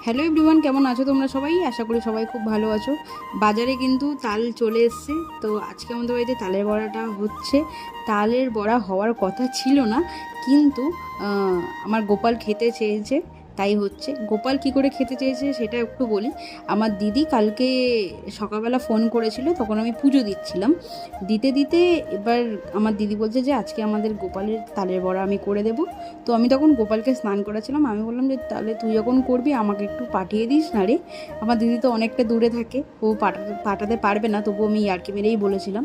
Hello everyone, কেমন আছো তোমরা সবাই? আশা করি সবাই খুব ভালো আছো। বাজারে কিন্তু তাল চলে এসছে, তো আজকে আমাদের বাড়িতে তালের বড়াটা হচ্ছে। তালের বড়া হওয়ার কথা ছিল না, কিন্তু আমার গোপাল খেতে চেয়েছে, তাই হচ্ছে। গোপাল কি করে খেতে চেয়েছে সেটা একটু বলি। আমার দিদি কালকে সকালবেলা ফোন করেছিল, তখন আমি পুজো দিচ্ছিলাম। দিতে দিতে এবার আমার দিদি বলছে যে আজকে আমাদের গোপালের তালের বড়া আমি করে দেবো। তো আমি তখন গোপালকে স্নান করাছিলাম। আমি বললাম যে তাহলে তুই যখন করবি আমাকে একটু পাঠিয়ে দিস না রে। আমার দিদি তো অনেকটা দূরে থাকে, ও পাঠাতে পারবে না, তবু আমি ইয়ার্কি মেরেই বলেছিলাম।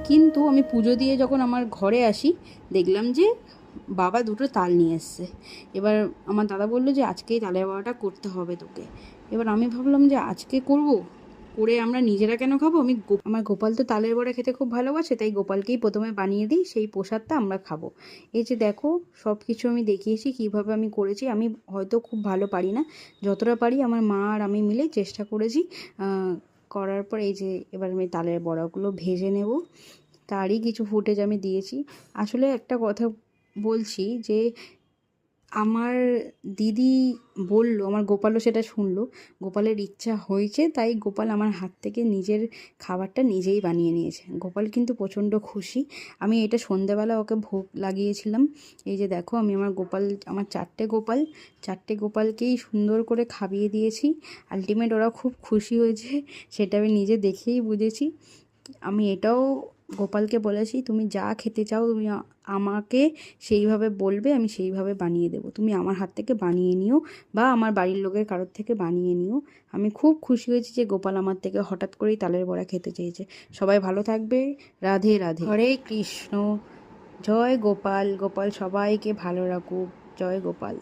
কিন্তু আমি পুজো দিয়ে যখন আমার ঘরে আসি, দেখলাম যে বাবা দুটো তাল নিয়ে এসছে। এবার আমার দাদা বললো যে আজকেই তালের বড়াটা করতে হবে তোকে। এবার আমি ভাবলাম যে আজকে করব, করে আমরা নিজেরা কেন খাবো। আমার গোপাল তো তালের বড়া খেতে খুব ভালোবাসে, তাই গোপালকেই প্রথমে বানিয়ে দিই, সেই প্রসাদটা আমরা খাবো। এই যে দেখো, সব কিছু আমি দেখিয়েছি কীভাবে আমি করেছি। আমি হয়তো খুব ভালো পারি না, যতটা পারি আমার মা আর আমি মিলে চেষ্টা করেছি। করার পর এই যে এবার আমি তালের বড়াগুলো ভেজে নেব, তারই কিছু ফুটেজ আমি দিয়েছি। আসলে একটা কথা বলছি যে আমার দিদি বলল, আমার গোপালও সেটা শুনলো, গোপালের ইচ্ছা হয়েছে, তাই গোপাল আমার হাত থেকে নিজের খাবারটা নিজেই বানিয়ে নিয়েছে। গোপাল কিন্তু প্রচণ্ড খুশি। আমি এটা সন্ধেবেলা ওকে ভোগ লাগিয়েছিলাম। এই যে দেখো, আমি আমার চারটে গোপালকেই সুন্দর করে খাইয়ে দিয়েছি। আলটিমেট ওরা খুব খুশি হয়েছে, সেটা আমি নিজে দেখেই বুঝেছি। আমি এটাও গোপালকে বলেছি, তুমি যা খেতে চাও তুমি আমাকে সেইভাবে বলবে, আমি সেইভাবে বানিয়ে দেবো। তুমি আমার হাত থেকে বানিয়ে নিও বা আমার বাড়ির লোকের কারোর থেকে বানিয়ে নিও। আমি খুব খুশি হয়েছি যে গোপাল আমার থেকে হঠাৎ করেই তালের বড়া খেতে চেয়েছে। সবাই ভালো থাকবে। রাধে রাধে, হরে কৃষ্ণ। জয় গোপাল। গোপাল সবাইকে ভালো রাখুক। জয় গোপাল।